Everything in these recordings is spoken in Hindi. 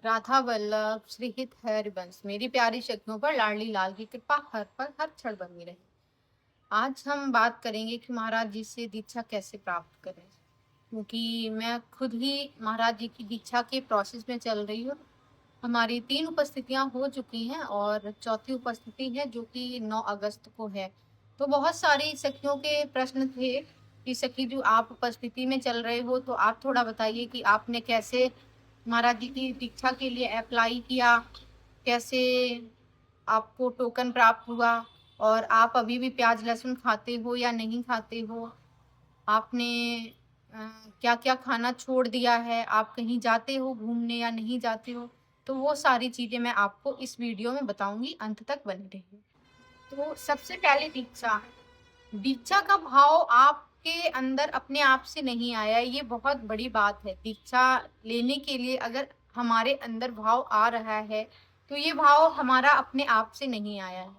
राधा वल्लभ श्रीहित हरिवंश मेरी प्यारी शक्तियों पर लाडली लाल की कृपा हर पर हर क्षण बनी रहे। आज हम बात करेंगे कि महाराज जी से दीक्षा कैसे प्राप्त करें, क्योंकि मैं खुद ही महाराज जी की दीक्षा के प्रोसेस में चल रही हूँ। हमारी 3 उपस्थितियां हो चुकी हैं और चौथी उपस्थिति है जो कि 9 अगस्त को है। तो बहुत सारी सखियों के प्रश्न थे कि सखी जो आप उपस्थिति में चल रहे हो, तो आप थोड़ा बताइए कि आपने कैसे महाराज जी की दीक्षा के लिए अप्लाई किया, कैसे आपको टोकन प्राप्त हुआ, और आप अभी भी प्याज लहसुन खाते हो या नहीं खाते हो, आपने क्या क्या खाना छोड़ दिया है, आप कहीं जाते हो घूमने या नहीं जाते हो। तो वो सारी चीजें मैं आपको इस वीडियो में बताऊंगी, अंत तक बने रहिए। तो सबसे पहले दीक्षा। दीक्षा का भाव आपके अंदर अपने आप से नहीं आया, ये बहुत बड़ी बात है। दीक्षा लेने के लिए अगर हमारे अंदर भाव आ रहा है तो ये भाव हमारा अपने आप से नहीं आया है।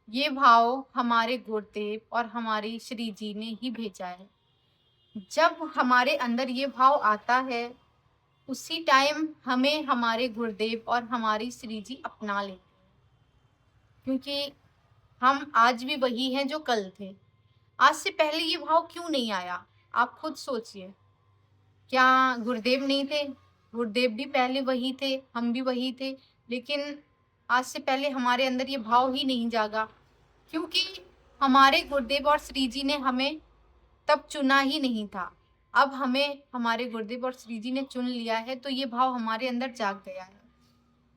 ये भाव हमारे गुरुदेव और हमारी श्री जी ने ही भेजा है। जब हमारे अंदर ये भाव आता है, उसी टाइम हमें हमारे गुरुदेव और हमारी श्री जी अपना लेते हैं, क्योंकि हम आज भी वही हैं जो कल थे। आज से पहले ये भाव क्यों नहीं आया, आप खुद सोचिए। क्या गुरुदेव नहीं थे? गुरुदेव भी पहले वही थे, हम भी वही थे, लेकिन आज से पहले हमारे अंदर ये भाव ही नहीं जागा, क्योंकि हमारे गुरुदेव और श्री जी ने हमें तब चुना ही नहीं था। अब हमें हमारे गुरुदेव और श्री जी ने चुन लिया है, तो ये भाव हमारे अंदर जाग गया है।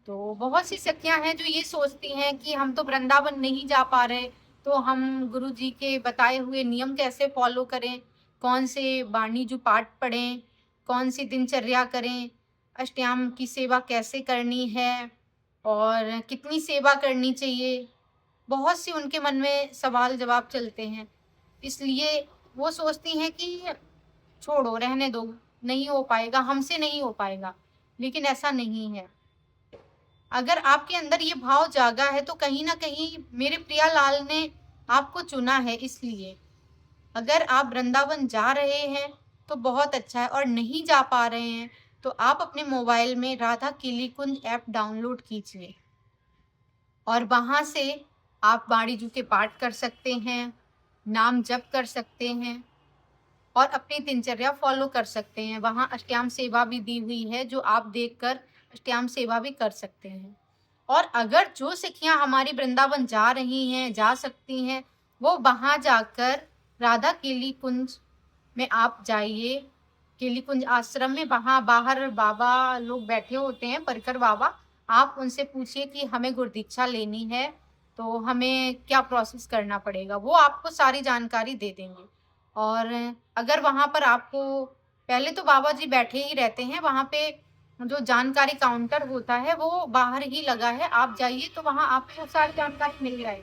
तो बहुत सी सखियां हैं जो ये सोचती हैं कि हम तो वृंदावन नहीं जा पा रहे, तो हम गुरु जी के बताए हुए नियम कैसे फॉलो करें, कौन से वाणी जो पाठ पढ़ें, कौन सी दिनचर्या करें, अष्टयाम की सेवा कैसे करनी है और कितनी सेवा करनी चाहिए। बहुत सी उनके मन में सवाल जवाब चलते हैं, इसलिए वो सोचती हैं कि छोड़ो, रहने दो, नहीं हो पाएगा, हमसे नहीं हो पाएगा। लेकिन ऐसा नहीं है। अगर आपके अंदर ये भाव जागा है तो कहीं ना कहीं मेरे प्रियालाल ने आपको चुना है। इसलिए अगर आप वृंदावन जा रहे हैं तो बहुत अच्छा है, और नहीं जा पा रहे हैं तो आप अपने मोबाइल में राधा केली कुंज ऐप डाउनलोड कीजिए, और वहां से आप वाणी जी के पाठ कर सकते हैं, नाम जप कर सकते हैं और अपनी दिनचर्या फॉलो कर सकते हैं। वहां अष्टयाम सेवा भी दी हुई है, जो आप देखकर अष्टयाम सेवा भी कर सकते हैं। और अगर जो सखियां हमारी वृंदावन जा रही हैं, जा सकती हैं, वो वहां जाकर राधा केली कुंज में आप जाइए। केली कुंज आश्रम में वहां बाहर बाबा लोग बैठे होते हैं, परकर बाबा। आप उनसे पूछिए कि हमें गुरुदीक्षा लेनी है तो हमें क्या प्रोसेस करना पड़ेगा, वो आपको सारी जानकारी दे देंगे। और अगर वहां पर आपको, पहले तो बाबा जी बैठे ही रहते हैं वहां पे, जो जानकारी काउंटर होता है वो बाहर ही लगा है, आप जाइए तो वहां आपको सारी जानकारी मिल जाएगी।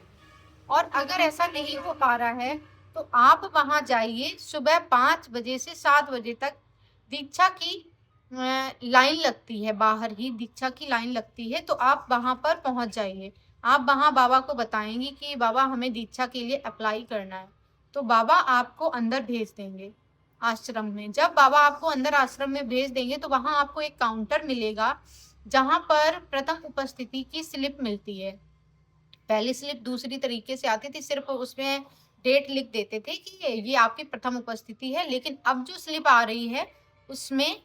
और अगर ऐसा नहीं हो पा रहा है तो आप वहां जाइए, सुबह 5 बजे से 7 बजे तक दीक्षा की लाइन लगती है, बाहर ही दीक्षा की लाइन लगती है, तो आप वहां पर पहुंच जाइए। आप वहां बाबा को बताएंगे कि बाबा हमें दीक्षा के लिए अप्लाई करना है, तो बाबा आपको अंदर भेज देंगे आश्रम में। जब बाबा आपको अंदर आश्रम में भेज देंगे तो वहां आपको एक काउंटर मिलेगा, जहां पर प्रथम उपस्थिति की स्लिप मिलती है। पहली स्लिप दूसरी तरीके से आती थी, सिर्फ उसमें डेट लिख देते थे कि ये आपकी प्रथम उपस्थिति है, लेकिन अब जो स्लिप आ रही है उसमें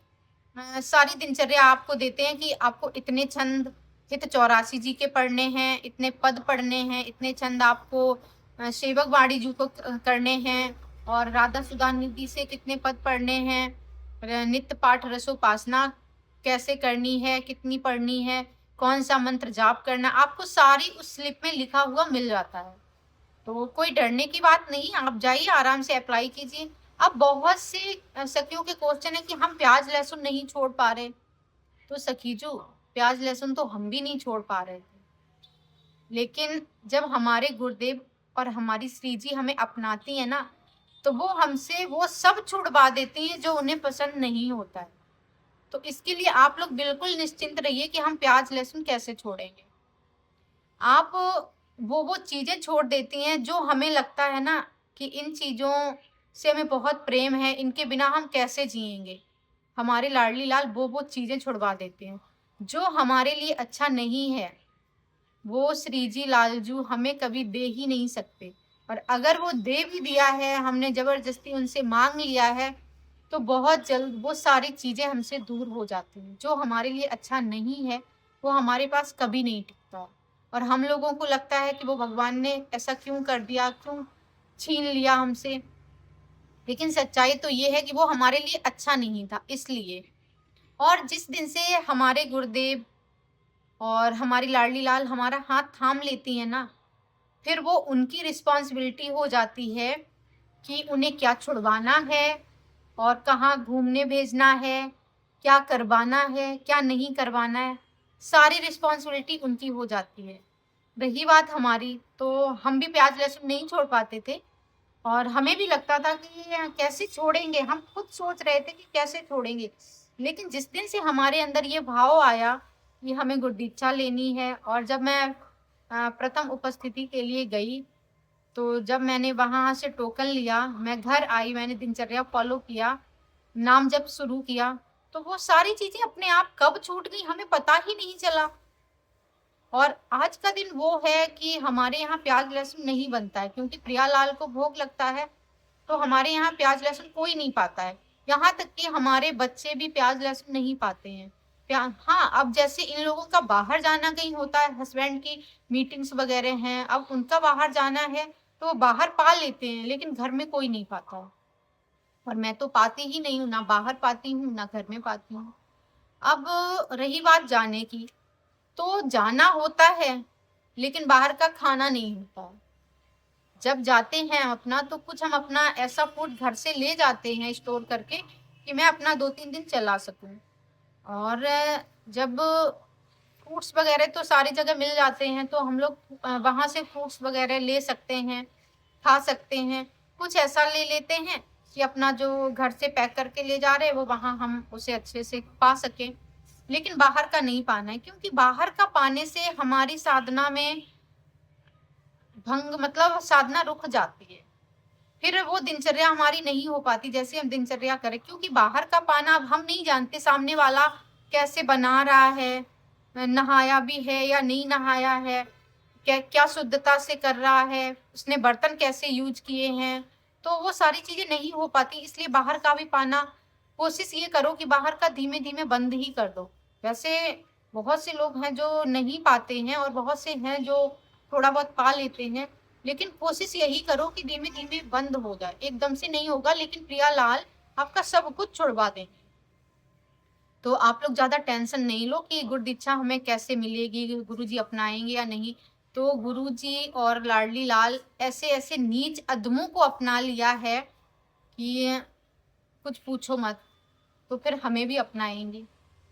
सारी दिनचर्या आपको देते हैं कि आपको इतने छंद हित 84 जी के पढ़ने हैं, इतने पद पढ़ने हैं, इतने छंद आपको सेवक वाणी जी को करने हैं, और राधा सुधा निधि से कितने पद पढ़ने हैं, नित्य पाठ रसोपासना कैसे करनी है, कितनी पढ़नी है, कौन सा मंत्र जाप करना, आपको सारी उस स्लिप में लिखा हुआ मिल जाता है। तो कोई डरने की बात नहीं, आप जाइए आराम से अप्लाई कीजिए। अब बहुत से सखियों के क्वेश्चन है कि हम प्याज लहसुन नहीं छोड़ पा रहे। तो सखीजू, प्याज लहसुन तो हम भी नहीं छोड़ पा रहे थे, लेकिन जब हमारे गुरुदेव और हमारी श्री जी हमें अपनाती है ना, तो वो हमसे वो सब छुड़वा देती हैं जो उन्हें पसंद नहीं होता है। तो इसके लिए आप लोग बिल्कुल निश्चिंत रहिए कि हम प्याज लहसुन कैसे छोड़ेंगे। आप वो चीजें छोड़ देती हैं जो हमें लगता है ना कि इन चीजों से हमें बहुत प्रेम है, इनके बिना हम कैसे जिएंगे। हमारे लाडली लाल वो चीजें छुड़वा देते हैं। जो हमारे लिए अच्छा नहीं है वो श्री जी लालजू हमें कभी दे ही नहीं सकते। और अगर वो दे भी दिया है, हमने जबरदस्ती उनसे मांग लिया है, तो बहुत जल्द वो सारी चीजें हमसे दूर हो जाती हैं। जो हमारे लिए अच्छा नहीं है वो हमारे पास कभी नहीं टिकता। और हम लोगों को लगता है कि वो भगवान ने ऐसा क्यों कर दिया, क्यों छीन लिया हमसे। लेकिन सच्चाई तो ये है कि वो हमारे लिए अच्छा नहीं था, इसलिए। और जिस दिन से हमारे गुरुदेव और हमारी लाडली लाल हमारा हाथ थाम लेती है ना, फिर वो उनकी रिस्पॉन्सिबिलिटी हो जाती है कि उन्हें क्या छुड़वाना है और कहाँ घूमने भेजना है, क्या करवाना है, क्या नहीं करवाना है। सारी रिस्पॉन्सिबिलिटी उनकी हो जाती है। रही बात हमारी, तो हम भी प्याज लहसुन नहीं छोड़ पाते थे और हमें भी लगता था कि ये कैसे छोड़ेंगे। हम खुद सोच रहे थे कि कैसे छोड़ेंगे। लेकिन जिस दिन से हमारे अंदर ये भाव आया कि हमें गुरुदीक्षा लेनी है, और जब मैं प्रथम उपस्थिति के लिए गई, तो जब मैंने वहाँ से टोकन लिया, मैं घर आई, मैंने दिनचर्या फ़ॉलो किया, नाम जप शुरू किया, तो वो सारी चीज़ें अपने आप कब छूट गई हमें पता ही नहीं चला। और आज का दिन वो है कि हमारे यहाँ प्याज लहसुन नहीं बनता है, क्योंकि प्रियालाल को भोग लगता है, तो हमारे यहाँ प्याज लहसुन कोई नहीं पाता है। यहाँ तक कि हमारे बच्चे भी प्याज लहसुन नहीं पाते हैं। हाँ, अब जैसे इन लोगों का बाहर जाना कहीं होता है, हस्बैंड की मीटिंग्स वगैरह हैं, अब उनका बाहर जाना है, तो वो बाहर पा लेते हैं, लेकिन घर में कोई नहीं पाता है। और मैं तो पाती ही नहीं हूँ, ना बाहर पाती हूँ, ना घर में पाती हूँ। अब रही बात जाने की, तो जाना होता है, लेकिन बाहर का खाना नहीं होता है। जब जाते हैं अपना, तो कुछ हम अपना ऐसा फूड घर से ले जाते हैं स्टोर करके कि मैं अपना 2-3 दिन चला सकूँ। और जब फ्रूट्स वगैरह तो सारी जगह मिल जाते हैं, तो हम लोग वहाँ से फ्रूट्स वगैरह ले सकते हैं, खा सकते हैं। कुछ ऐसा ले लेते हैं कि अपना जो घर से पैक करके ले जा रहे हैं, वो वहाँ हम उसे अच्छे से पा सकें। लेकिन बाहर का नहीं पाना है, क्योंकि बाहर का पाने से हमारी साधना में भंग, मतलब साधना रुक जाती है। फिर वो दिनचर्या हमारी नहीं हो पाती जैसे हम दिनचर्या करें, क्योंकि बाहर का पाना अब हम नहीं जानते सामने वाला कैसे बना रहा है, नहाया भी है या नहीं नहाया है, क्या क्या शुद्धता से कर रहा है, उसने बर्तन कैसे यूज किए हैं। तो वो सारी चीजें नहीं हो पाती, इसलिए बाहर का भी पाना कोशिश ये करो कि बाहर का धीमे धीमे बंद ही कर दो। वैसे बहुत से लोग हैं जो नहीं पाते हैं और बहुत से हैं जो थोड़ा बहुत पा लेते हैं, लेकिन कोशिश यही करो कि धीमे धीमे बंद हो जाए। एकदम से नहीं होगा, लेकिन प्रियालाल आपका सब कुछ छुड़वा देंगे। तो आप लोग ज़्यादा टेंशन नहीं लो कि गुरु दीक्षा हमें कैसे मिलेगी, गुरुजी अपनाएँगे या नहीं। तो गुरुजी और लाडली लाल ऐसे-ऐसे नीच अधमों को अपना लिया है कि कुछ पूछो मत, तो फिर हमें भी अपनाएँगे।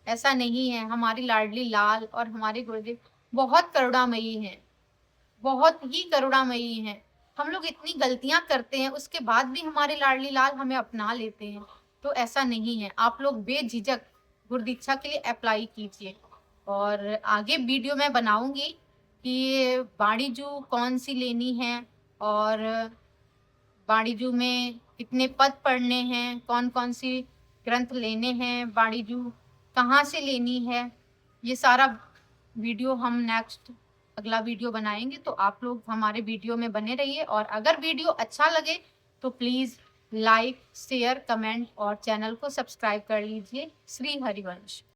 ऐसा नहीं है, हमारी लाडली लाल और हमारे गुरुदेव बहुत करुणामयी हैं, बहुत ही करुणामयी हैं। हम लोग इतनी गलतियाँ करते हैं, उसके बाद भी हमारे लाडली लाल हमें अपना लेते हैं। तो ऐसा नहीं है, आप लोग बेझिझक गुरुदीक्षा के लिए अप्लाई कीजिए। और आगे वीडियो मैं बनाऊँगी कि बाणीजू कौन-सी लेनी है, और बाणीजू में कितने पद पढ़ने हैं, कौन-कौन सी ग्रंथ लेने हैं, बाणीजू कहाँ से लेनी है। ये सारा वीडियो हम नेक्स्ट अगला वीडियो बनाएँगे, तो आप लोग हमारे वीडियो में बने रहिए। और अगर वीडियो अच्छा लगे तो प्लीज़ लाइक, शेयर, कमेंट और चैनल को सब्सक्राइब कर लीजिए। श्री हरिवंश।